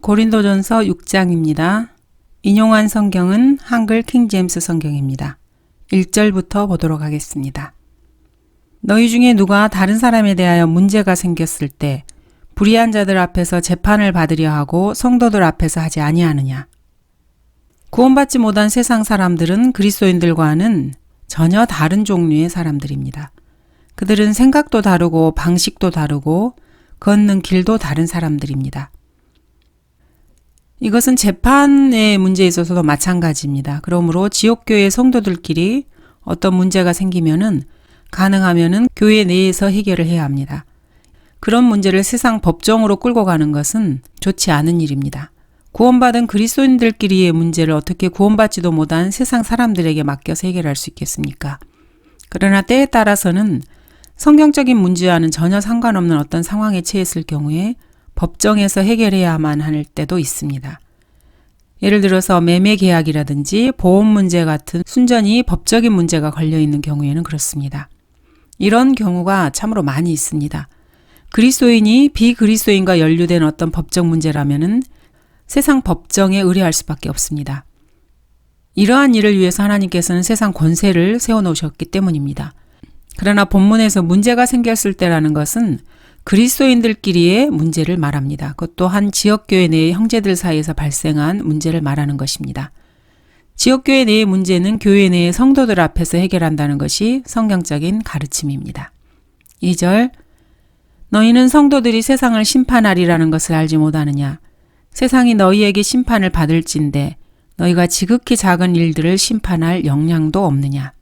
고린도전서 6장입니다. 인용한 성경은 한글 킹제임스 성경입니다. 1절부터 보도록 하겠습니다. 너희 중에 누가 다른 사람에 대하여 문제가 생겼을 때 불의한 자들 앞에서 재판을 받으려 하고 성도들 앞에서 하지 아니하느냐. 구원받지 못한 세상 사람들은 그리스도인들과는 전혀 다른 종류의 사람들입니다. 그들은 생각도 다르고 방식도 다르고 걷는 길도 다른 사람들입니다. 이것은 재판의 문제에 있어서도 마찬가지입니다. 그러므로 지옥교회 성도들끼리 어떤 문제가 생기면은 가능하면은 교회 내에서 해결을 해야 합니다. 그런 문제를 세상 법정으로 끌고 가는 것은 좋지 않은 일입니다. 구원받은 그리스도인들끼리의 문제를 어떻게 구원받지도 못한 세상 사람들에게 맡겨서 해결할 수 있겠습니까? 그러나 때에 따라서는 성경적인 문제와는 전혀 상관없는 어떤 상황에 처했을 경우에 법정에서 해결해야만 할 때도 있습니다. 예를 들어서 매매 계약이라든지 보험 문제 같은 순전히 법적인 문제가 걸려있는 경우에는 그렇습니다. 이런 경우가 참으로 많이 있습니다. 그리스도인이 비그리스도인과 연루된 어떤 법적 문제라면은 세상 법정에 의뢰할 수밖에 없습니다. 이러한 일을 위해서 하나님께서는 세상 권세를 세워놓으셨기 때문입니다. 그러나 본문에서 문제가 생겼을 때라는 것은 그리스도인들끼리의 문제를 말합니다. 그것도 한 지역교회 내의 형제들 사이에서 발생한 문제를 말하는 것입니다. 지역교회 내의 문제는 교회 내의 성도들 앞에서 해결한다는 것이 성경적인 가르침입니다. 2절 너희는 성도들이 세상을 심판하리라는 것을 알지 못하느냐. 세상이 너희에게 심판을 받을진대 너희가 지극히 작은 일들을 심판할 역량도 없느냐.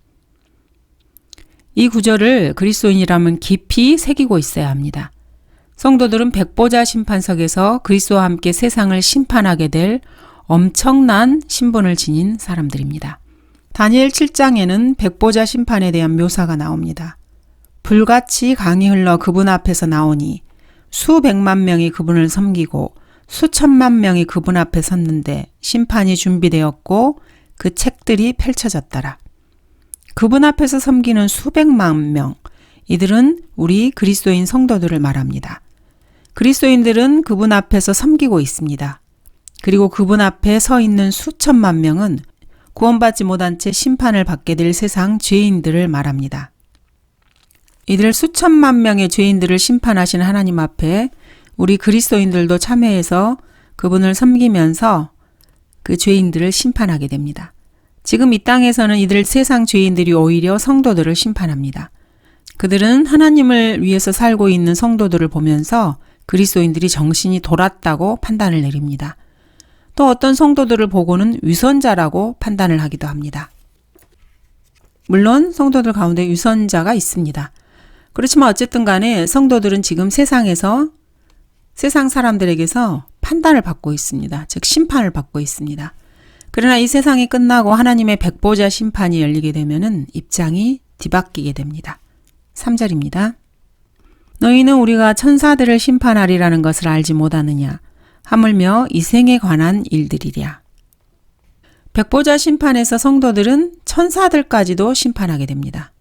이 구절을 그리스도인이라면 깊이 새기고 있어야 합니다. 성도들은 백보자 심판석에서 그리스도와 함께 세상을 심판하게 될 엄청난 신분을 지닌 사람들입니다. 다니엘 7장에는 백보자 심판에 대한 묘사가 나옵니다. 불같이 강이 흘러 그분 앞에서 나오니 수백만 명이 그분을 섬기고 수천만 명이 그분 앞에 섰는데 심판이 준비되었고 그 책들이 펼쳐졌더라. 그분 앞에서 섬기는 수백만 명, 이들은 우리 그리스도인 성도들을 말합니다. 그리스도인들은 그분 앞에서 섬기고 있습니다. 그리고 그분 앞에 서 있는 수천만 명은 구원받지 못한 채 심판을 받게 될 세상 죄인들을 말합니다. 이들 수천만 명의 죄인들을 심판하신 하나님 앞에 우리 그리스도인들도 참여해서 그분을 섬기면서 그 죄인들을 심판하게 됩니다. 지금 이 땅에서는 이들 세상 죄인들이 오히려 성도들을 심판합니다. 그들은 하나님을 위해서 살고 있는 성도들을 보면서 그리스도인들이 정신이 돌았다고 판단을 내립니다. 또 어떤 성도들을 보고는 위선자라고 판단을 하기도 합니다. 물론 성도들 가운데 위선자가 있습니다. 그렇지만 어쨌든 간에 성도들은 지금 세상에서 세상 사람들에게서 판단을 받고 있습니다. 즉 심판을 받고 있습니다. 그러나 이 세상이 끝나고 하나님의 백보자 심판이 열리게 되면은 입장이 뒤바뀌게 됩니다. 3절입니다. 너희는 우리가 천사들을 심판하리라는 것을 알지 못하느냐. 하물며 이 생에 관한 일들이랴. 백보자 심판에서 성도들은 천사들까지도 심판하게 됩니다.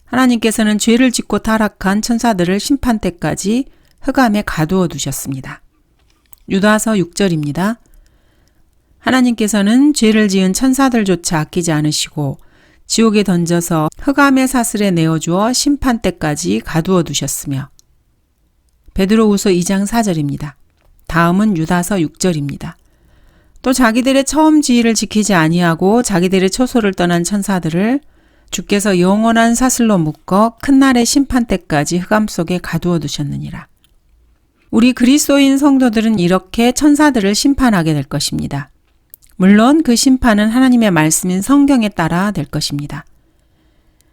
하나님께서는 죄를 짓고 타락한 천사들을 심판 때까지 흑암에 가두어 두셨습니다. 유다서 6절입니다. 하나님께서는 죄를 지은 천사들조차 아끼지 않으시고 지옥에 던져서 흑암의 사슬에 내어주어 심판 때까지 가두어 두셨으며 베드로후서 2장 4절입니다. 다음은 유다서 6절입니다. 또 자기들의 처음 지위를 지키지 아니하고 자기들의 처소를 떠난 천사들을 주께서 영원한 사슬로 묶어 큰날의 심판 때까지 흑암 속에 가두어 두셨느니라. 우리 그리스도인 성도들은 이렇게 천사들을 심판하게 될 것입니다. 물론 그 심판은 하나님의 말씀인 성경에 따라 될 것입니다.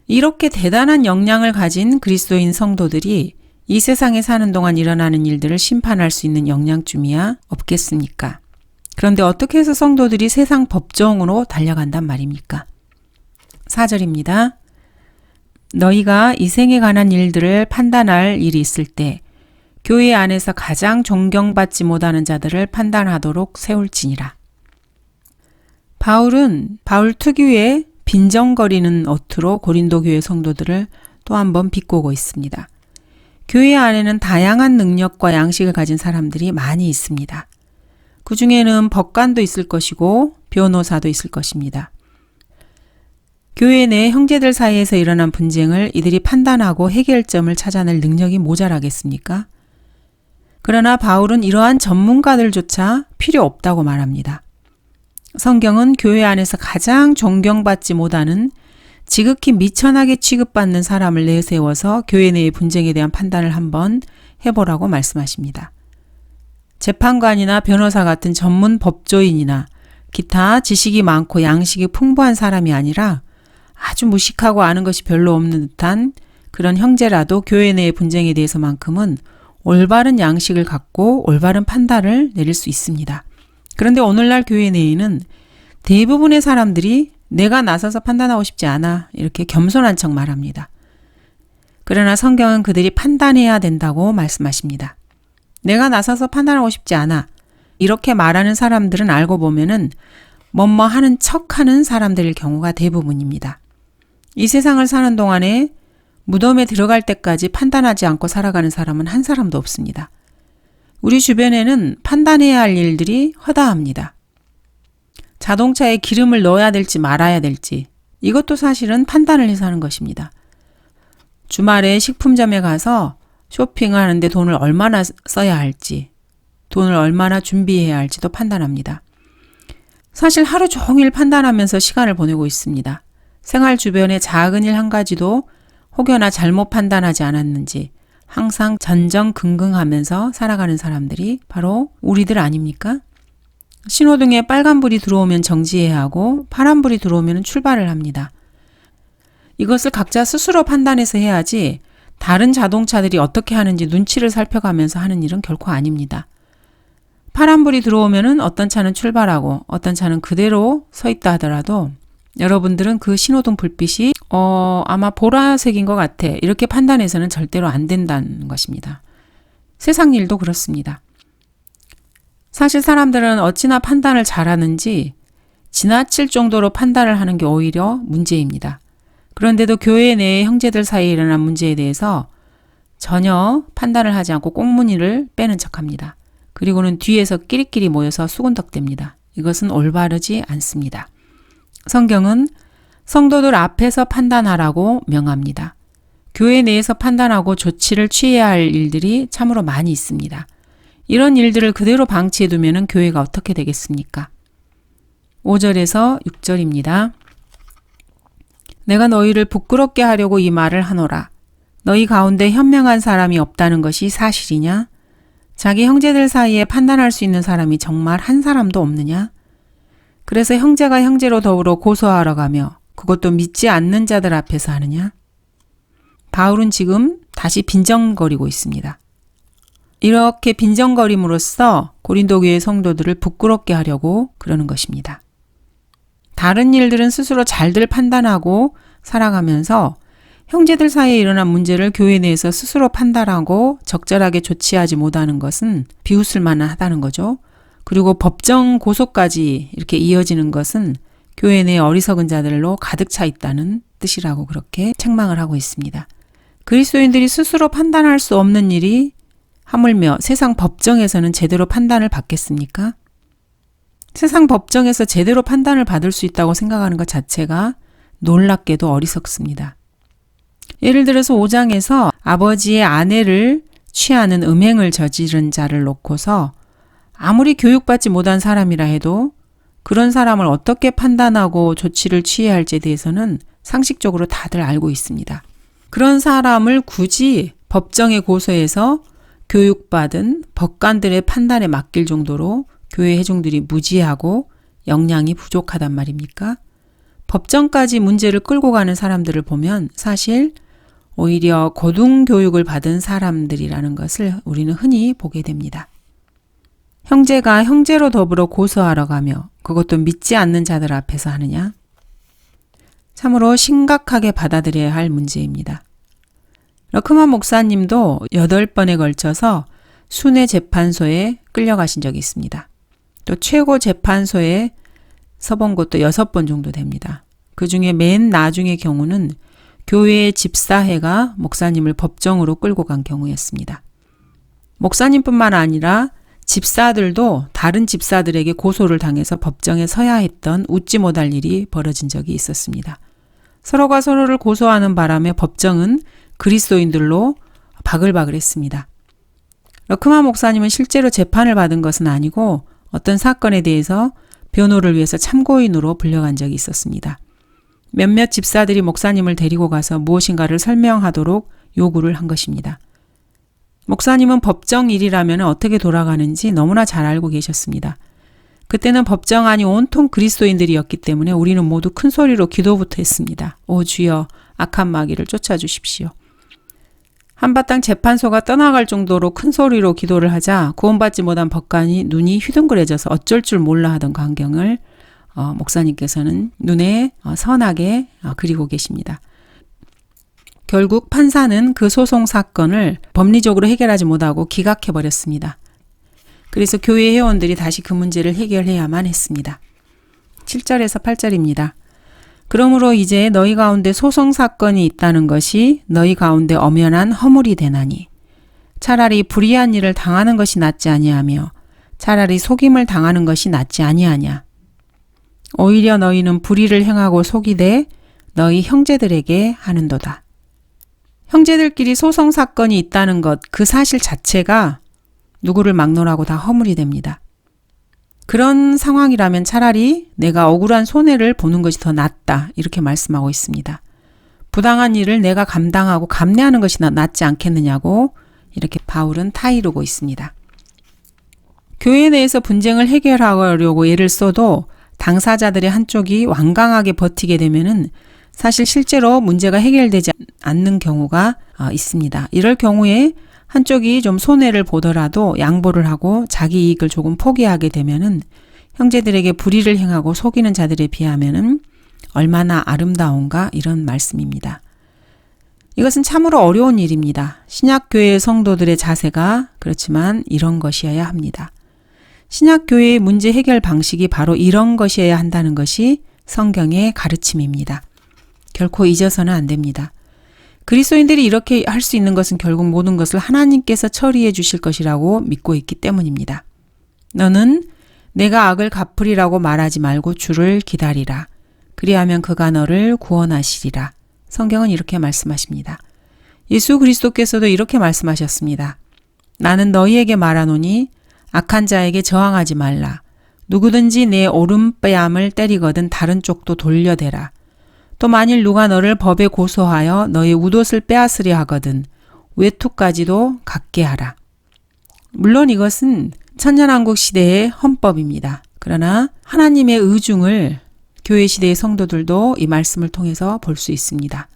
이렇게 대단한 역량을 가진 그리스도인 성도들이 이 세상에 사는 동안 일어나는 일들을 심판할 수 있는 역량쯤이야 없겠습니까? 그런데 어떻게 해서 성도들이 세상 법정으로 달려간단 말입니까? 4절입니다. 너희가 이 생에 관한 일들을 판단할 일이 있을 때 교회 안에서 가장 존경받지 못하는 자들을 판단하도록 세울지니라. 바울은 바울 특유의 빈정거리는 어투로 고린도 교회 성도들을 또 한 번 비꼬고 있습니다. 교회 안에는 다양한 능력과 양식을 가진 사람들이 많이 있습니다. 그 중에는 법관도 있을 것이고 변호사도 있을 것입니다. 교회 내 형제들 사이에서 일어난 분쟁을 이들이 판단하고 해결점을 찾아낼 능력이 모자라겠습니까? 그러나 바울은 이러한 전문가들조차 필요 없다고 말합니다. 성경은 교회 안에서 가장 존경받지 못하는 지극히 미천하게 취급받는 사람을 내세워서 교회 내의 분쟁에 대한 판단을 한번 해보라고 말씀하십니다. 재판관이나 변호사 같은 전문 법조인이나 기타 지식이 많고 양식이 풍부한 사람이 아니라 아주 무식하고 아는 것이 별로 없는 듯한 그런 형제라도 교회 내의 분쟁에 대해서만큼은 올바른 양식을 갖고 올바른 판단을 내릴 수 있습니다. 그런데 오늘날 교회 내에는 대부분의 사람들이 내가 나서서 판단하고 싶지 않아 이렇게 겸손한 척 말합니다. 그러나 성경은 그들이 판단해야 된다고 말씀하십니다. 내가 나서서 판단하고 싶지 않아 이렇게 말하는 사람들은 알고 보면은 뭐뭐 하는 척하는 사람들일 경우가 대부분입니다. 이 세상을 사는 동안에 무덤에 들어갈 때까지 판단하지 않고 살아가는 사람은 한 사람도 없습니다. 우리 주변에는 판단해야 할 일들이 허다합니다. 자동차에 기름을 넣어야 될지 말아야 될지 이것도 사실은 판단을 해서 하는 것입니다. 주말에 식품점에 가서 쇼핑을 하는데 돈을 얼마나 써야 할지, 돈을 얼마나 준비해야 할지도 판단합니다. 사실 하루 종일 판단하면서 시간을 보내고 있습니다. 생활 주변의 작은 일 한 가지도 혹여나 잘못 판단하지 않았는지 항상 전전긍긍하면서 살아가는 사람들이 바로 우리들 아닙니까? 신호등에 빨간불이 들어오면 정지해야 하고 파란불이 들어오면 출발을 합니다. 이것을 각자 스스로 판단해서 해야지 다른 자동차들이 어떻게 하는지 눈치를 살펴가면서 하는 일은 결코 아닙니다. 파란불이 들어오면 어떤 차는 출발하고 어떤 차는 그대로 서 있다 하더라도 여러분들은 그 신호등 불빛이 아마 보라색인 것 같아 이렇게 판단해서는 절대로 안 된다는 것입니다. 세상 일도 그렇습니다. 사실 사람들은 어찌나 판단을 잘하는지 지나칠 정도로 판단을 하는 게 오히려 문제입니다. 그런데도 교회 내의 형제들 사이에 일어난 문제에 대해서 전혀 판단을 하지 않고 꽁무니를 빼는 척합니다. 그리고는 뒤에서 끼리끼리 모여서 수군덕댑니다. 이것은 올바르지 않습니다. 성경은 성도들 앞에서 판단하라고 명합니다. 교회 내에서 판단하고 조치를 취해야 할 일들이 참으로 많이 있습니다. 이런 일들을 그대로 방치해두면 교회가 어떻게 되겠습니까? 5절에서 6절입니다. 내가 너희를 부끄럽게 하려고 이 말을 하노라. 너희 가운데 현명한 사람이 없다는 것이 사실이냐? 자기 형제들 사이에 판단할 수 있는 사람이 정말 한 사람도 없느냐? 그래서 형제가 형제로 더불어 고소하러 가며 그것도 믿지 않는 자들 앞에서 하느냐? 바울은 지금 다시 빈정거리고 있습니다. 이렇게 빈정거림으로써 고린도 교회 성도들을 부끄럽게 하려고 그러는 것입니다. 다른 일들은 스스로 잘들 판단하고 살아가면서 형제들 사이에 일어난 문제를 교회 내에서 스스로 판단하고 적절하게 조치하지 못하는 것은 비웃을 만하다는 거죠. 그리고 법정 고소까지 이렇게 이어지는 것은 교회 내 어리석은 자들로 가득 차 있다는 뜻이라고 그렇게 책망을 하고 있습니다. 그리스도인들이 스스로 판단할 수 없는 일이 하물며 세상 법정에서는 제대로 판단을 받겠습니까? 세상 법정에서 제대로 판단을 받을 수 있다고 생각하는 것 자체가 놀랍게도 어리석습니다. 예를 들어서 5장에서 아버지의 아내를 취하는 음행을 저지른 자를 놓고서 아무리 교육받지 못한 사람이라 해도 그런 사람을 어떻게 판단하고 조치를 취해야 할지에 대해서는 상식적으로 다들 알고 있습니다. 그런 사람을 굳이 법정에 고소해서 교육받은 법관들의 판단에 맡길 정도로 교회 회중들이 무지하고 역량이 부족하단 말입니까? 법정까지 문제를 끌고 가는 사람들을 보면 사실 오히려 고등교육을 받은 사람들이라는 것을 우리는 흔히 보게 됩니다. 형제가 형제로 더불어 고소하러 가며 그것도 믿지 않는 자들 앞에서 하느냐? 참으로 심각하게 받아들여야 할 문제입니다. 러크만 목사님도 8번에 걸쳐서 순회 재판소에 끌려가신 적이 있습니다. 또 최고 재판소에 서본 것도 6번 정도 됩니다. 그 중에 맨 나중의 경우는 교회의 집사회가 목사님을 법정으로 끌고 간 경우였습니다. 목사님뿐만 아니라 집사들도 다른 집사들에게 고소를 당해서 법정에 서야 했던 웃지 못할 일이 벌어진 적이 있었습니다. 서로가 서로를 고소하는 바람에 법정은 그리스도인들로 바글바글했습니다. 러크만 목사님은 실제로 재판을 받은 것은 아니고 어떤 사건에 대해서 변호를 위해서 참고인으로 불려간 적이 있었습니다. 몇몇 집사들이 목사님을 데리고 가서 무엇인가를 설명하도록 요구를 한 것입니다. 목사님은 법정 일이라면 어떻게 돌아가는지 너무나 잘 알고 계셨습니다. 그때는 법정 안이 온통 그리스도인들이었기 때문에 우리는 모두 큰 소리로 기도부터 했습니다. 오 주여, 악한 마귀를 쫓아주십시오. 한바탕 재판소가 떠나갈 정도로 큰 소리로 기도를 하자 구원받지 못한 법관이 눈이 휘둥그레져서 어쩔 줄 몰라 하던 광경을 목사님께서는 눈에 선하게 그리고 계십니다. 결국 판사는 그 소송 사건을 법리적으로 해결하지 못하고 기각해버렸습니다. 그래서 교회 회원들이 다시 그 문제를 해결해야만 했습니다. 7절에서 8절입니다. 그러므로 이제 너희 가운데 소송 사건이 있다는 것이 너희 가운데 엄연한 허물이 되나니 차라리 불의한 일을 당하는 것이 낫지 아니하며 차라리 속임을 당하는 것이 낫지 아니하냐. 오히려 너희는 불의를 행하고 속이되 너희 형제들에게 하는도다. 형제들끼리 소송 사건이 있다는 것, 그 사실 자체가 누구를 막론하고 다 허물이 됩니다. 그런 상황이라면 차라리 내가 억울한 손해를 보는 것이 더 낫다 이렇게 말씀하고 있습니다. 부당한 일을 내가 감당하고 감내하는 것이 낫지 않겠느냐고 이렇게 바울은 타이르고 있습니다. 교회 내에서 분쟁을 해결하려고 애를 써도 당사자들의 한쪽이 완강하게 버티게 되면은 사실 실제로 문제가 해결되지 않는 경우가 있습니다. 이럴 경우에 한쪽이 좀 손해를 보더라도 양보를 하고 자기 이익을 조금 포기하게 되면은 형제들에게 불의를 행하고 속이는 자들에 비하면은 얼마나 아름다운가 이런 말씀입니다. 이것은 참으로 어려운 일입니다. 신약교회 성도들의 자세가 그렇지만 이런 것이어야 합니다. 신약교회의 문제 해결 방식이 바로 이런 것이어야 한다는 것이 성경의 가르침입니다. 결코 잊어서는 안 됩니다. 그리스도인들이 이렇게 할 수 있는 것은 결국 모든 것을 하나님께서 처리해 주실 것이라고 믿고 있기 때문입니다. 너는 내가 악을 갚으리라고 말하지 말고 주를 기다리라. 그리하면 그가 너를 구원하시리라. 성경은 이렇게 말씀하십니다. 예수 그리스도께서도 이렇게 말씀하셨습니다. 나는 너희에게 말하노니 악한 자에게 저항하지 말라. 누구든지 내 오른뺨을 때리거든 다른 쪽도 돌려대라. 또 만일 누가 너를 법에 고소하여 너의 웃옷을 빼앗으려 하거든 외투까지도 갖게 하라. 물론 이것은 천년왕국 시대의 헌법입니다. 그러나 하나님의 의중을 교회 시대의 성도들도 이 말씀을 통해서 볼 수 있습니다.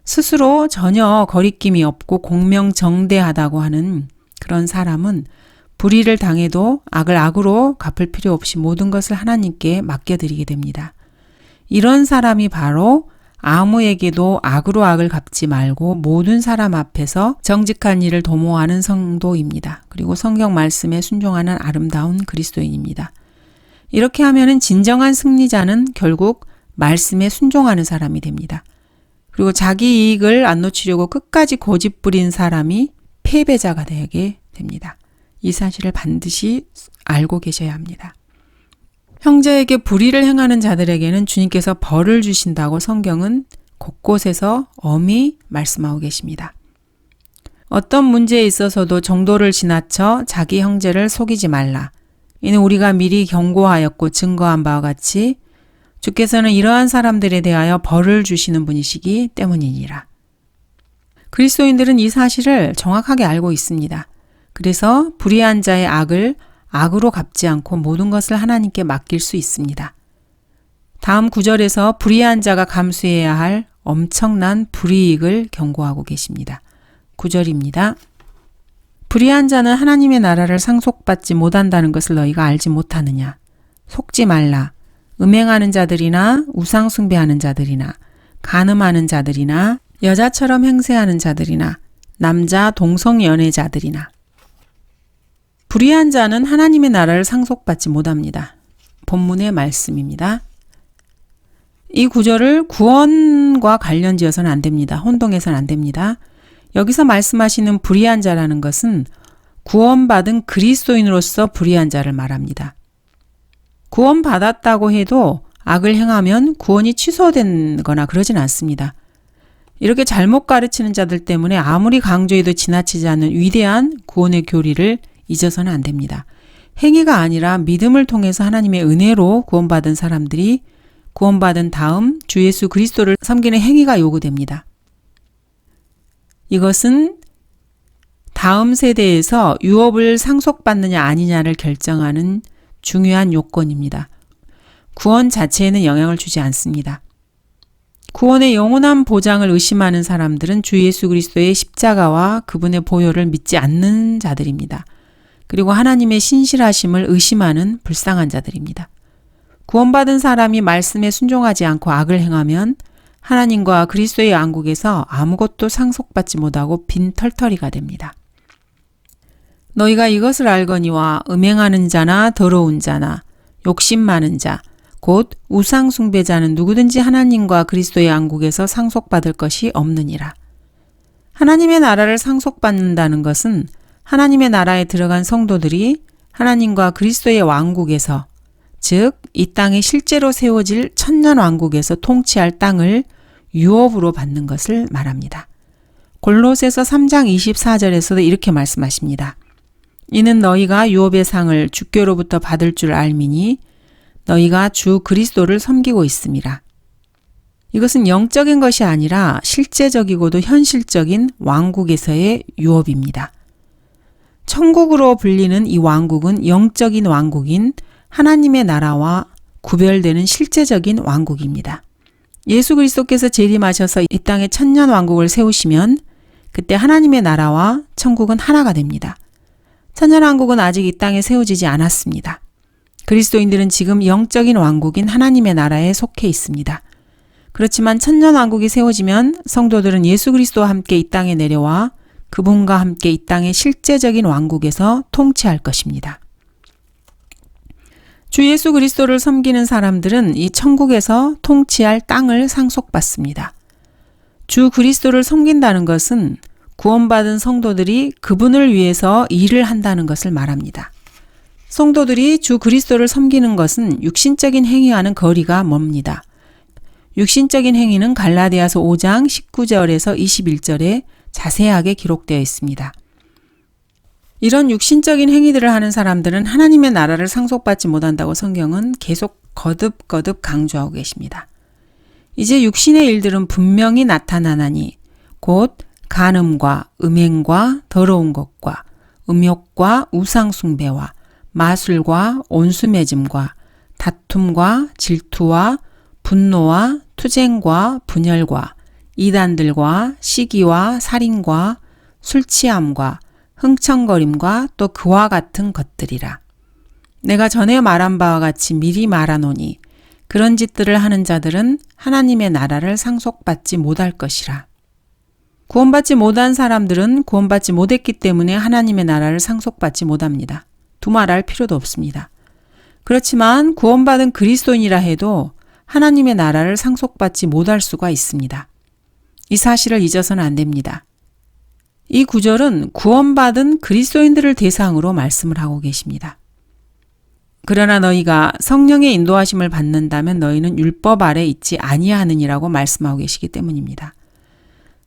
스스로 전혀 거리낌이 없고 공명정대하다고 하는 그런 사람은 불의를 당해도 악을 악으로 갚을 필요 없이 모든 것을 하나님께 맡겨드리게 됩니다. 이런 사람이 바로 아무에게도 악으로 악을 갚지 말고 모든 사람 앞에서 정직한 일을 도모하는 성도입니다. 그리고 성경 말씀에 순종하는 아름다운 그리스도인입니다. 이렇게 하면은 진정한 승리자는 결국 말씀에 순종하는 사람이 됩니다. 그리고 자기 이익을 안 놓치려고 끝까지 고집부린 사람이 패배자가 되게 됩니다. 이 사실을 반드시 알고 계셔야 합니다. 형제에게 불의를 행하는 자들에게는 주님께서 벌을 주신다고 성경은 곳곳에서 엄히 말씀하고 계십니다. 어떤 문제에 있어서도 정도를 지나쳐 자기 형제를 속이지 말라. 이는 우리가 미리 경고하였고 증거한 바와 같이 주께서는 이러한 사람들에 대하여 벌을 주시는 분이시기 때문이니라. 그리스도인들은 이 사실을 정확하게 알고 있습니다. 그래서 불의한 자의 악을 악으로 갚지 않고 모든 것을 하나님께 맡길 수 있습니다. 다음 9절에서 불의한 자가 감수해야 할 엄청난 불이익을 경고하고 계십니다. 9절입니다. 불의한 자는 하나님의 나라를 상속받지 못한다는 것을 너희가 알지 못하느냐. 속지 말라. 음행하는 자들이나 우상 숭배하는 자들이나 간음하는 자들이나 여자처럼 행세하는 자들이나 남자 동성연애자들이나 불의한 자는 하나님의 나라를 상속받지 못합니다. 본문의 말씀입니다. 이 구절을 구원과 관련지어서는 안 됩니다. 혼동해서는 안 됩니다. 여기서 말씀하시는 불의한 자라는 것은 구원받은 그리스도인으로서 불의한 자를 말합니다. 구원받았다고 해도 악을 행하면 구원이 취소된 거나 그러진 않습니다. 이렇게 잘못 가르치는 자들 때문에 아무리 강조해도 지나치지 않는 위대한 구원의 교리를 잊어서는 안 됩니다. 행위가 아니라 믿음을 통해서 하나님의 은혜로 구원받은 사람들이 구원받은 다음 주 예수 그리스도를 섬기는 행위가 요구됩니다. 이것은 다음 세대에서 유업을 상속받느냐 아니냐를 결정하는 중요한 요건입니다. 구원 자체에는 영향을 주지 않습니다. 구원의 영원한 보장을 의심하는 사람들은 주 예수 그리스도의 십자가와 그분의 보혈을 믿지 않는 자들입니다. 그리고 하나님의 신실하심을 의심하는 불쌍한 자들입니다. 구원받은 사람이 말씀에 순종하지 않고 악을 행하면 하나님과 그리스도의 왕국에서 아무것도 상속받지 못하고 빈털터리가 됩니다. 너희가 이것을 알거니와 음행하는 자나 더러운 자나 욕심 많은 자 곧 우상 숭배자는 누구든지 하나님과 그리스도의 왕국에서 상속받을 것이 없느니라. 하나님의 나라를 상속받는다는 것은 하나님의 나라에 들어간 성도들이 하나님과 그리스도의 왕국에서, 즉 이 땅에 실제로 세워질 천년 왕국에서 통치할 땅을 유업으로 받는 것을 말합니다. 골로새서 3장 24절에서도 이렇게 말씀하십니다. 이는 너희가 유업의 상을 주께로부터 받을 줄 알미니 너희가 주 그리스도를 섬기고 있음이라. 이것은 영적인 것이 아니라 실제적이고도 현실적인 왕국에서의 유업입니다. 천국으로 불리는 이 왕국은 영적인 왕국인 하나님의 나라와 구별되는 실제적인 왕국입니다. 예수 그리스도께서 재림하셔서 이 땅에 천년 왕국을 세우시면 그때 하나님의 나라와 천국은 하나가 됩니다. 천년 왕국은 아직 이 땅에 세워지지 않았습니다. 그리스도인들은 지금 영적인 왕국인 하나님의 나라에 속해 있습니다. 그렇지만 천년 왕국이 세워지면 성도들은 예수 그리스도와 함께 이 땅에 내려와 그분과 함께 이 땅의 실제적인 왕국에서 통치할 것입니다. 주 예수 그리스도를 섬기는 사람들은 이 천국에서 통치할 땅을 상속받습니다. 주 그리스도를 섬긴다는 것은 구원받은 성도들이 그분을 위해서 일을 한다는 것을 말합니다. 성도들이 주 그리스도를 섬기는 것은 육신적인 행위와는 거리가 멉니다. 육신적인 행위는 갈라디아서 5장 19절에서 21절에 자세하게 기록되어 있습니다. 이런 육신적인 행위들을 하는 사람들은 하나님의 나라를 상속받지 못한다고 성경은 계속 거듭거듭 강조하고 계십니다. 이제 육신의 일들은 분명히 나타나나니 곧 간음과 음행과 더러운 것과 음욕과 우상숭배와 마술과 온수매짐과 다툼과 질투와 분노와 투쟁과 분열과 이단들과 시기와 살인과 술취함과 흥청거림과 또 그와 같은 것들이라. 내가 전에 말한 바와 같이 미리 말하노니 그런 짓들을 하는 자들은 하나님의 나라를 상속받지 못할 것이라. 구원받지 못한 사람들은 구원받지 못했기 때문에 하나님의 나라를 상속받지 못합니다. 두말할 필요도 없습니다. 그렇지만 구원받은 그리스도인이라 해도 하나님의 나라를 상속받지 못할 수가 있습니다. 이 사실을 잊어서는 안 됩니다. 이 구절은 구원받은 그리스도인들을 대상으로 말씀을 하고 계십니다. 그러나 너희가 성령의 인도하심을 받는다면 너희는 율법 아래 있지 아니하느니라고 말씀하고 계시기 때문입니다.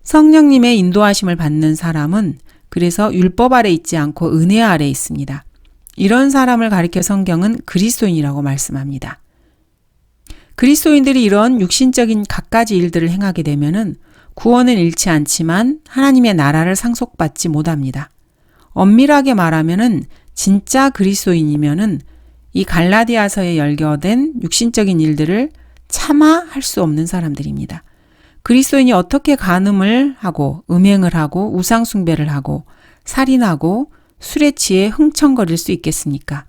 성령님의 인도하심을 받는 사람은 그래서 율법 아래 있지 않고 은혜 아래 있습니다. 이런 사람을 가리켜 성경은 그리스도인이라고 말씀합니다. 그리스도인들이 이런 육신적인 갖가지 일들을 행하게 되면은 구원은 잃지 않지만 하나님의 나라를 상속받지 못합니다. 엄밀하게 말하면은 진짜 그리스도인이면은 이 갈라디아서에 열거된 육신적인 일들을 차마 할 수 없는 사람들입니다. 그리스도인이 어떻게 간음을 하고 음행을 하고 우상숭배를 하고 살인하고 술에 취해 흥청거릴 수 있겠습니까?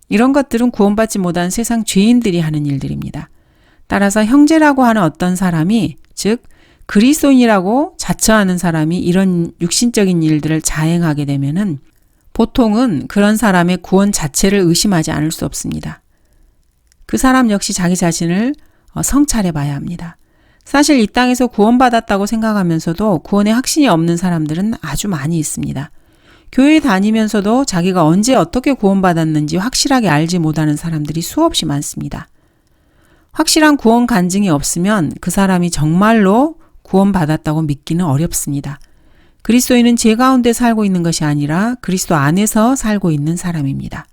이런 것들은 구원받지 못한 세상 죄인들이 하는 일들입니다. 따라서 형제라고 하는 어떤 사람이, 즉 그리스도인이라고 자처하는 사람이 이런 육신적인 일들을 자행하게 되면은 보통은 그런 사람의 구원 자체를 의심하지 않을 수 없습니다. 그 사람 역시 자기 자신을 성찰해 봐야 합니다. 사실 이 땅에서 구원받았다고 생각하면서도 구원의 확신이 없는 사람들은 아주 많이 있습니다. 교회 다니면서도 자기가 언제 어떻게 구원받았는지 확실하게 알지 못하는 사람들이 수없이 많습니다. 확실한 구원 간증이 없으면 그 사람이 정말로 구원받았다고 믿기는 어렵습니다. 그리스도인은 죄 가운데 살고 있는 것이 아니라 그리스도 안에서 살고 있는 사람입니다.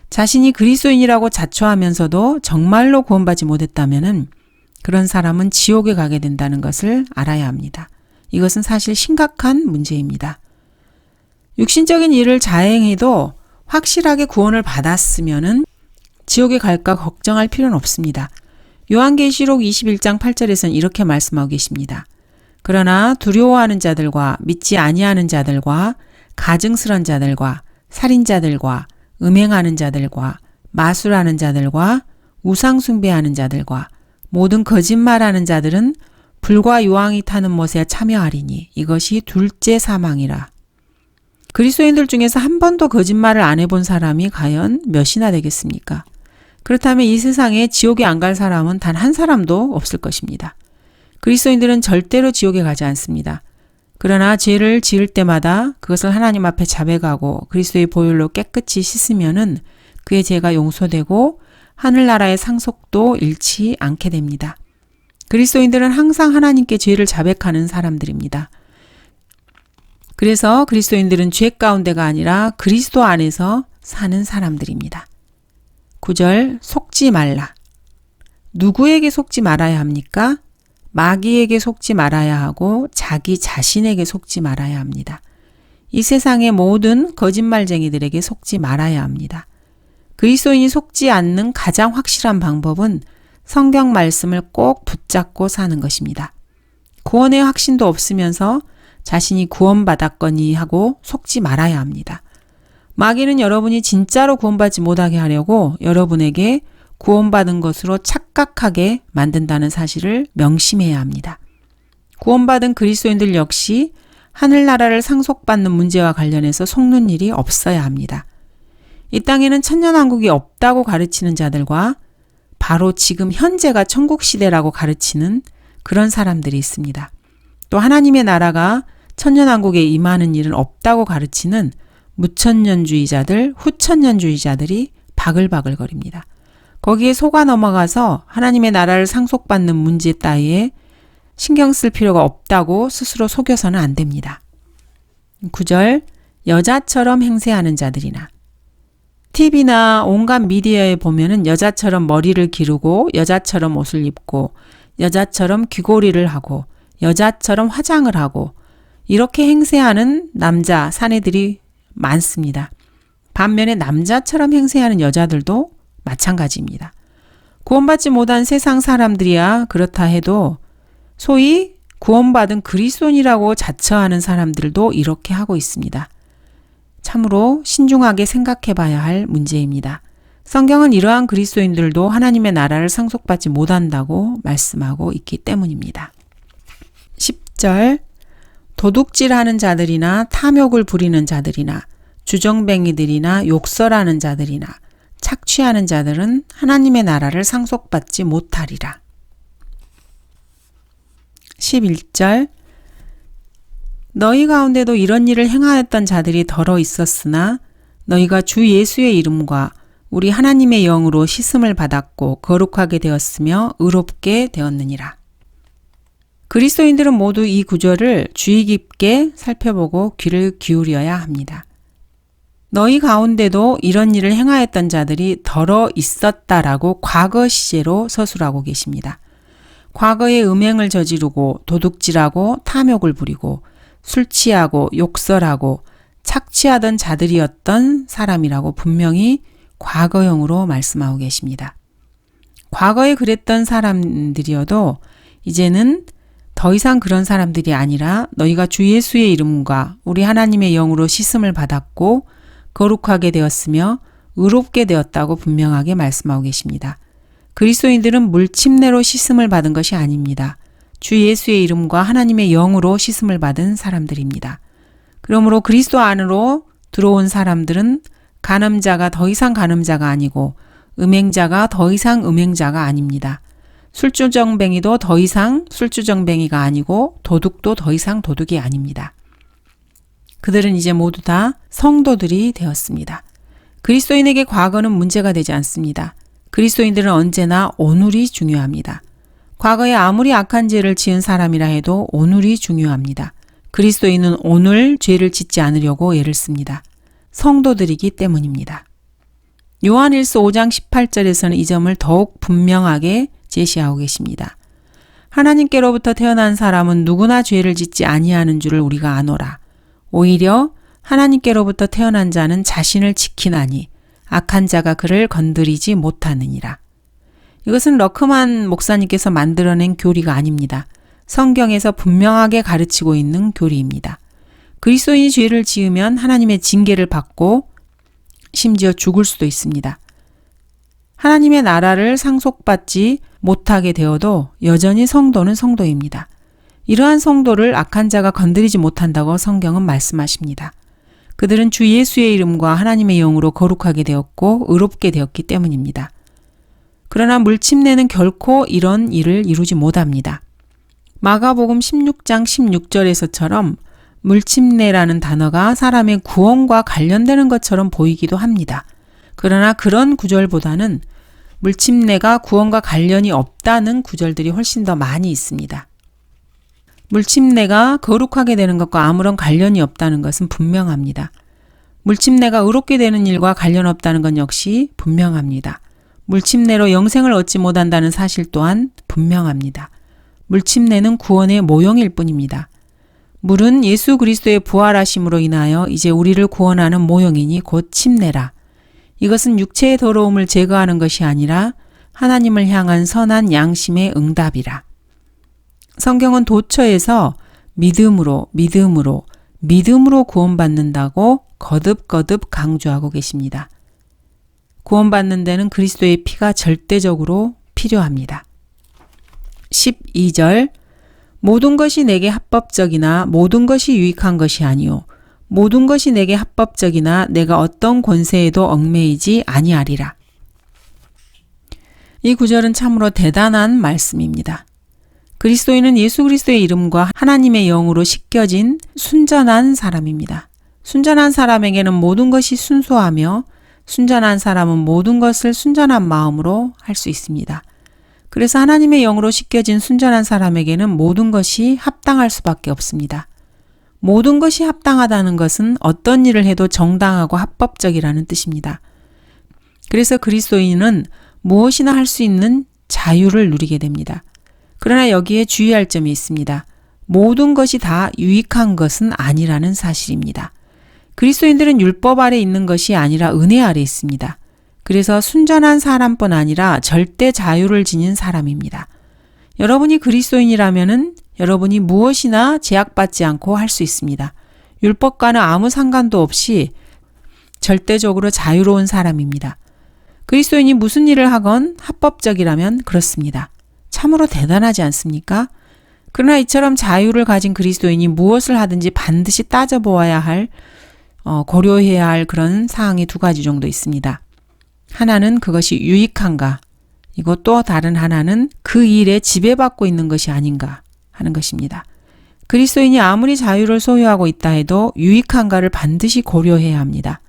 자신이 그리스도인이라고 자처하면서도 정말로 구원받지 못했다면 그런 사람은 지옥에 가게 된다는 것을 알아야 합니다. 이것은 사실 심각한 문제입니다. 육신적인 일을 자행해도 확실하게 구원을 받았으면 지옥에 갈까 걱정할 필요는 없습니다. 요한계시록 21장 8절에서는 이렇게 말씀하고 계십니다. 그러나 두려워하는 자들과 믿지 아니하는 자들과 가증스런 자들과 살인자들과 음행하는 자들과 마술하는 자들과 우상 숭배하는 자들과 모든 거짓말하는 자들은 불과 유황이 타는 못에 참여하리니 이것이 둘째 사망이라. 그리스도인들 중에서 한 번도 거짓말을 안 해본 사람이 과연 몇이나 되겠습니까? 그렇다면 이 세상에 지옥에 안 갈 사람은 단 한 사람도 없을 것입니다. 그리스도인들은 절대로 지옥에 가지 않습니다. 그러나 죄를 지을 때마다 그것을 하나님 앞에 자백하고 그리스도의 보혈로 깨끗이 씻으면은 그의 죄가 용서되고 하늘나라의 상속도 잃지 않게 됩니다. 그리스도인들은 항상 하나님께 죄를 자백하는 사람들입니다. 그래서 그리스도인들은 죄 가운데가 아니라 그리스도 안에서 사는 사람들입니다. 9절 속지 말라. 누구에게 속지 말아야 합니까? 마귀에게 속지 말아야 하고 자기 자신에게 속지 말아야 합니다. 이 세상의 모든 거짓말쟁이들에게 속지 말아야 합니다. 그리스도인이 속지 않는 가장 확실한 방법은 성경 말씀을 꼭 붙잡고 사는 것입니다. 구원의 확신도 없으면서 자신이 구원받았거니 하고 속지 말아야 합니다. 마귀는 여러분이 진짜로 구원받지 못하게 하려고 여러분에게 구원받은 것으로 착각하게 만든다는 사실을 명심해야 합니다. 구원받은 그리스도인들 역시 하늘나라를 상속받는 문제와 관련해서 속는 일이 없어야 합니다. 이 땅에는 천년왕국이 없다고 가르치는 자들과 바로 지금 현재가 천국시대라고 가르치는 그런 사람들이 있습니다. 또 하나님의 나라가 천년왕국에 임하는 일은 없다고 가르치는 무천년주의자들, 후천년주의자들이 바글바글거립니다. 거기에 속아 넘어가서 하나님의 나라를 상속받는 문제 따위에 신경 쓸 필요가 없다고 스스로 속여서는 안 됩니다. 9절 여자처럼 행세하는 자들이나 TV나 온갖 미디어에 보면은 여자처럼 머리를 기르고 여자처럼 옷을 입고 여자처럼 귀고리를 하고 여자처럼 화장을 하고 이렇게 행세하는 남자 사내들이 많습니다. 반면에 남자처럼 행세하는 여자들도 마찬가지입니다. 구원받지 못한 세상 사람들이야 그렇다 해도 소위 구원받은 그리스도인이라고 자처하는 사람들도 이렇게 하고 있습니다. 참으로 신중하게 생각해 봐야 할 문제입니다. 성경은 이러한 그리스도인들도 하나님의 나라를 상속받지 못한다고 말씀하고 있기 때문입니다. 10절 도둑질하는 자들이나 탐욕을 부리는 자들이나 주정뱅이들이나 욕설하는 자들이나 착취하는 자들은 하나님의 나라를 상속받지 못하리라. 11절 너희 가운데도 이런 일을 행하였던 자들이 더러 있었으나 너희가 주 예수의 이름과 우리 하나님의 영으로 씻음을 받았고 거룩하게 되었으며 의롭게 되었느니라. 그리스도인들은 모두 이 구절을 주의 깊게 살펴보고 귀를 기울여야 합니다. 너희 가운데도 이런 일을 행하였던 자들이 더러 있었다라고 과거 시제로 서술하고 계십니다. 과거에 음행을 저지르고 도둑질하고 탐욕을 부리고 술 취하고 욕설하고 착취하던 자들이었던 사람이라고 분명히 과거형으로 말씀하고 계십니다. 과거에 그랬던 사람들이어도 이제는 더 이상 그런 사람들이 아니라 너희가 주 예수의 이름과 우리 하나님의 영으로 씻음을 받았고 거룩하게 되었으며 의롭게 되었다고 분명하게 말씀하고 계십니다. 그리스도인들은 물침내로 씻음을 받은 것이 아닙니다. 주 예수의 이름과 하나님의 영으로 씻음을 받은 사람들입니다. 그러므로 그리스도 안으로 들어온 사람들은 간음자가 더 이상 간음자가 아니고 음행자가 더 이상 음행자가 아닙니다. 술주정뱅이도 더 이상 술주정뱅이가 아니고 도둑도 더 이상 도둑이 아닙니다. 그들은 이제 모두 다 성도들이 되었습니다. 그리스도인에게 과거는 문제가 되지 않습니다. 그리스도인들은 언제나 오늘이 중요합니다. 과거에 아무리 악한 죄를 지은 사람이라 해도 오늘이 중요합니다. 그리스도인은 오늘 죄를 짓지 않으려고 애를 씁니다. 성도들이기 때문입니다. 요한일서 5장 18절에서는 이 점을 더욱 분명하게 제시하고 계십니다. 하나님께로부터 태어난 사람은 누구나 죄를 짓지 아니하는 줄을 우리가 아노라. 오히려 하나님께로부터 태어난 자는 자신을 지키나니 악한 자가 그를 건드리지 못하느니라. 이것은 러크만 목사님께서 만들어낸 교리가 아닙니다. 성경에서 분명하게 가르치고 있는 교리입니다. 그리스도인이 죄를 지으면 하나님의 징계를 받고 심지어 죽을 수도 있습니다. 하나님의 나라를 상속받지 못하게 되어도 여전히 성도는 성도입니다. 이러한 성도를 악한 자가 건드리지 못한다고 성경은 말씀하십니다. 그들은 주 예수의 이름과 하나님의 영으로 거룩하게 되었고 의롭게 되었기 때문입니다. 그러나 물침내는 결코 이런 일을 이루지 못합니다. 마가복음 16장 16절에서처럼 물침내라는 단어가 사람의 구원과 관련되는 것처럼 보이기도 합니다. 그러나 그런 구절보다는 물침내가 구원과 관련이 없다는 구절들이 훨씬 더 많이 있습니다. 물침내가 거룩하게 되는 것과 아무런 관련이 없다는 것은 분명합니다. 물침내가 의롭게 되는 일과 관련 없다는 건 역시 분명합니다. 물침내로 영생을 얻지 못한다는 사실 또한 분명합니다. 물침내는 구원의 모형일 뿐입니다. 물은 예수 그리스도의 부활하심으로 인하여 이제 우리를 구원하는 모형이니 곧 침내라. 이것은 육체의 더러움을 제거하는 것이 아니라 하나님을 향한 선한 양심의 응답이라. 성경은 도처에서 믿음으로 구원받는다고 거듭거듭 강조하고 계십니다. 구원받는 데는 그리스도의 피가 절대적으로 필요합니다. 12절 모든 것이 내게 합법적이나 모든 것이 유익한 것이 아니요 모든 것이 내게 합법적이나 내가 어떤 권세에도 얽매이지 아니하리라. 이 구절은 참으로 대단한 말씀입니다. 그리스도인은 예수 그리스도의 이름과 하나님의 영으로 씻겨진 순전한 사람입니다. 순전한 사람에게는 모든 것이 순수하며 순전한 사람은 모든 것을 순전한 마음으로 할 수 있습니다. 그래서 하나님의 영으로 씻겨진 순전한 사람에게는 모든 것이 합당할 수밖에 없습니다. 모든 것이 합당하다는 것은 어떤 일을 해도 정당하고 합법적이라는 뜻입니다. 그래서 그리스도인은 무엇이나 할 수 있는 자유를 누리게 됩니다. 그러나 여기에 주의할 점이 있습니다. 모든 것이 다 유익한 것은 아니라는 사실입니다. 그리스도인들은 율법 아래 있는 것이 아니라 은혜 아래 있습니다. 그래서 순전한 사람뿐 아니라 절대 자유를 지닌 사람입니다. 여러분이 그리스도인이라면은 여러분이 무엇이나 제약받지 않고 할 수 있습니다. 율법과는 아무 상관도 없이 절대적으로 자유로운 사람입니다. 그리스도인이 무슨 일을 하건 합법적이라면 그렇습니다. 참으로 대단하지 않습니까? 그러나 이처럼 자유를 가진 그리스도인이 무엇을 하든지 반드시 따져보아야 할, 고려해야 할 그런 사항이 두 가지 정도 있습니다. 하나는 그것이 유익한가, 이고 또 다른 하나는 그 일에 지배받고 있는 것이 아닌가 하는 것입니다. 그리스도인이 아무리 자유를 소유하고 있다 해도 유익한가를 반드시 고려해야 합니다.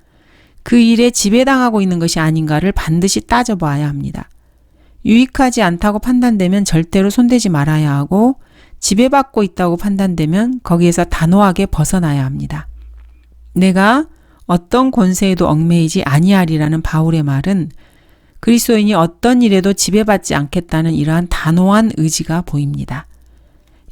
그 일에 지배당하고 있는 것이 아닌가를 반드시 따져봐야 합니다. 유익하지 않다고 판단되면 절대로 손대지 말아야 하고 지배받고 있다고 판단되면 거기에서 단호하게 벗어나야 합니다. 내가 어떤 권세에도 얽매이지 아니하리라는 바울의 말은 그리스도인이 어떤 일에도 지배받지 않겠다는 이러한 단호한 의지가 보입니다.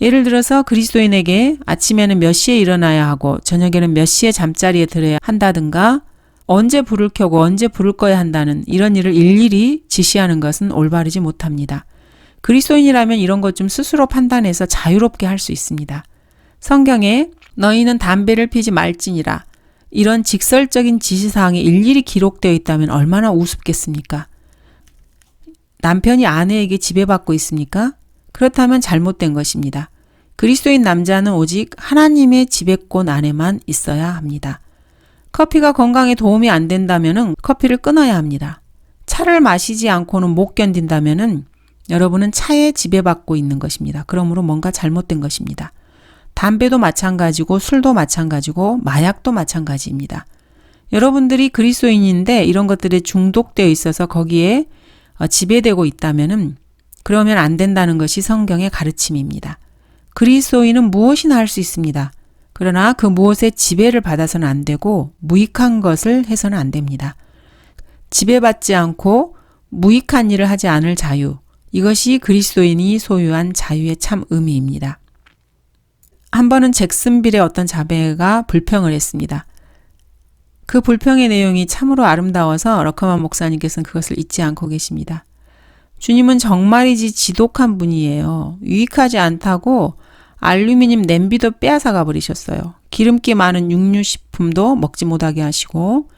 예를 들어서 그리스도인에게 아침에는 몇 시에 일어나야 하고 저녁에는 몇 시에 잠자리에 들어야 한다든가 언제 불을 켜고 언제 불을 꺼야 한다는 이런 일을 일일이 지시하는 것은 올바르지 못합니다. 그리스도인이라면 이런 것 좀 스스로 판단해서 자유롭게 할 수 있습니다. 성경에 너희는 담배를 피지 말지니라 이런 직설적인 지시사항이 일일이 기록되어 있다면 얼마나 우습겠습니까? 남편이 아내에게 지배받고 있습니까? 그렇다면 잘못된 것입니다. 그리스도인 남자는 오직 하나님의 지배권 안에만 있어야 합니다. 커피가 건강에 도움이 안 된다면 커피를 끊어야 합니다. 차를 마시지 않고는 못 견딘다면 여러분은 차에 지배받고 있는 것입니다. 그러므로 뭔가 잘못된 것입니다. 담배도 마찬가지고 술도 마찬가지고 마약도 마찬가지입니다. 여러분들이 그리스도인인데 이런 것들에 중독되어 있어서 거기에 지배되고 있다면은 그러면 안 된다는 것이 성경의 가르침입니다. 그리스도인은 무엇이나 할 수 있습니다. 그러나 그 무엇에 지배를 받아서는 안 되고 무익한 것을 해서는 안 됩니다. 지배받지 않고 무익한 일을 하지 않을 자유, 이것이 그리스도인이 소유한 자유의 참 의미입니다. 한 번은 잭슨빌의 어떤 자매가 불평을 했습니다. 그 불평의 내용이 참으로 아름다워서 러커만 목사님께서는 그것을 잊지 않고 계십니다. 주님은 정말이지 지독한 분이에요. 유익하지 않다고 알루미늄 냄비도 빼앗아가 버리셨어요. 기름기 많은 육류식품도 먹지 못하게 하시고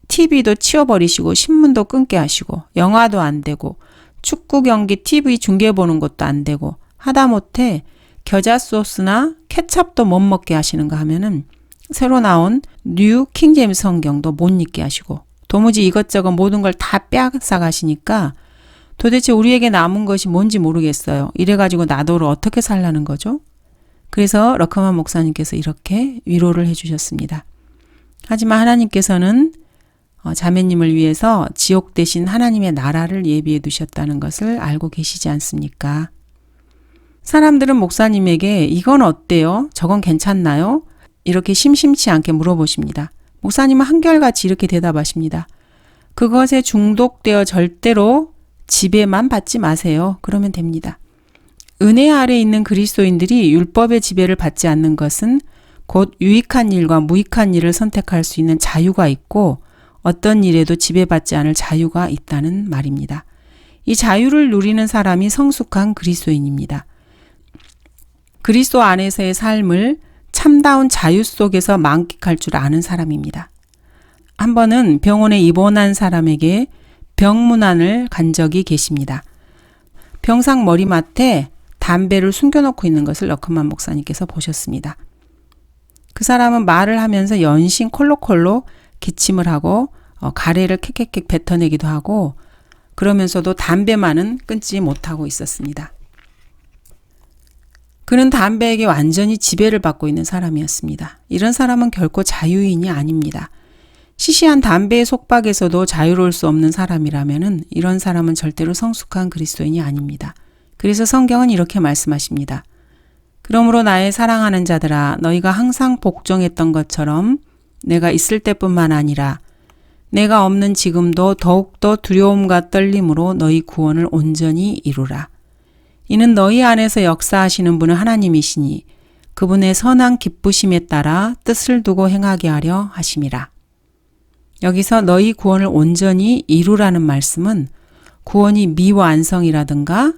TV도 치워버리시고 신문도 끊게 하시고 영화도 안 되고 축구 경기 TV 중계 보는 것도 안 되고 하다못해 겨자 소스나 케찹도 못 먹게 하시는가 하면은 새로 나온 뉴 킹제임스 성경도 못 읽게 하시고 도무지 이것저것 모든 걸 다 빼앗아 가시니까 도대체 우리에게 남은 것이 뭔지 모르겠어요. 이래가지고 나도를 어떻게 살라는 거죠? 그래서 러커만 목사님께서 이렇게 위로를 해주셨습니다. 하지만 하나님께서는 자매님을 위해서 지옥 대신 하나님의 나라를 예비해 두셨다는 것을 알고 계시지 않습니까? 사람들은 목사님에게 이건 어때요? 저건 괜찮나요? 이렇게 심심치 않게 물어보십니다. 목사님은 한결같이 이렇게 대답하십니다. 그것에 중독되어 절대로 지배만 받지 마세요. 그러면 됩니다. 은혜 아래 있는 그리스도인들이 율법의 지배를 받지 않는 것은 곧 유익한 일과 무익한 일을 선택할 수 있는 자유가 있고 어떤 일에도 지배받지 않을 자유가 있다는 말입니다. 이 자유를 누리는 사람이 성숙한 그리스도인입니다. 그리스도 안에서의 삶을 참다운 자유 속에서 만끽할 줄 아는 사람입니다. 한 번은 병원에 입원한 사람에게 병문안을 간 적이 계십니다. 병상 머리맡에 담배를 숨겨놓고 있는 것을 러커만 목사님께서 보셨습니다. 그 사람은 말을 하면서 연신 콜록콜록 기침을 하고 가래를 캑캑캑 뱉어내기도 하고 그러면서도 담배만은 끊지 못하고 있었습니다. 그는 담배에게 완전히 지배를 받고 있는 사람이었습니다. 이런 사람은 결코 자유인이 아닙니다. 시시한 담배의 속박에서도 자유로울 수 없는 사람이라면 이런 사람은 절대로 성숙한 그리스도인이 아닙니다. 그래서 성경은 이렇게 말씀하십니다. 그러므로 나의 사랑하는 자들아 너희가 항상 복종했던 것처럼 내가 있을 때뿐만 아니라 내가 없는 지금도 더욱더 두려움과 떨림으로 너희 구원을 온전히 이루라. 이는 너희 안에서 역사하시는 분은 하나님이시니 그분의 선한 기쁘심에 따라 뜻을 두고 행하게 하려 하심이라. 여기서 너희 구원을 온전히 이루라는 말씀은 구원이 미완성이라든가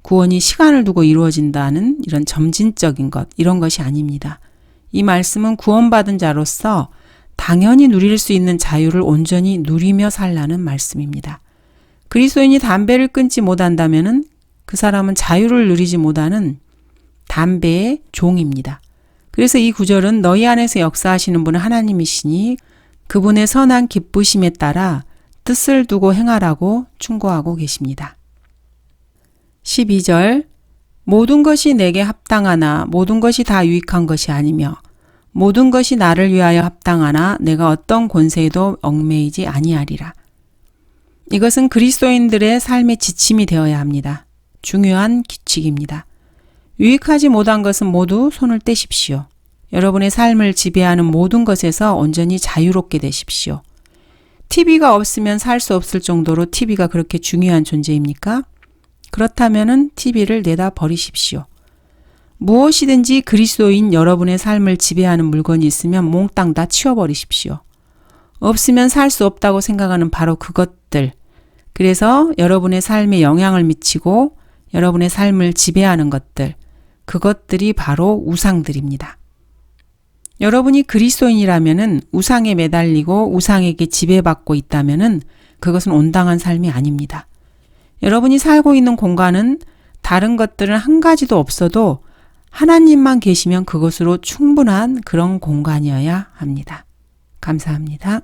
구원이 시간을 두고 이루어진다는 이런 점진적인 것, 이런 것이 아닙니다. 이 말씀은 구원받은 자로서 당연히 누릴 수 있는 자유를 온전히 누리며 살라는 말씀입니다. 그리스도인이 담배를 끊지 못한다면 그 사람은 자유를 누리지 못하는 담배의 종입니다. 그래서 이 구절은 너희 안에서 역사하시는 분은 하나님이시니 그분의 선한 기쁘심에 따라 뜻을 두고 행하라고 충고하고 계십니다. 12절 모든 것이 내게 합당하나 모든 것이 다 유익한 것이 아니며 모든 것이 나를 위하여 합당하나 내가 어떤 권세에도 얽매이지 아니하리라. 이것은 그리스도인들의 삶의 지침이 되어야 합니다. 중요한 규칙입니다. 유익하지 못한 것은 모두 손을 떼십시오. 여러분의 삶을 지배하는 모든 것에서 온전히 자유롭게 되십시오. TV가 없으면 살 수 없을 정도로 TV가 그렇게 중요한 존재입니까? 그렇다면 TV를 내다 버리십시오. 무엇이든지 그리스도인 여러분의 삶을 지배하는 물건이 있으면 몽땅 다 치워버리십시오. 없으면 살 수 없다고 생각하는 바로 그것들. 그래서 여러분의 삶에 영향을 미치고 여러분의 삶을 지배하는 것들. 그것들이 바로 우상들입니다. 여러분이 그리스도인이라면 우상에 매달리고 우상에게 지배받고 있다면 그것은 온당한 삶이 아닙니다. 여러분이 살고 있는 공간은 다른 것들은 한 가지도 없어도 하나님만 계시면 그것으로 충분한 그런 공간이어야 합니다. 감사합니다.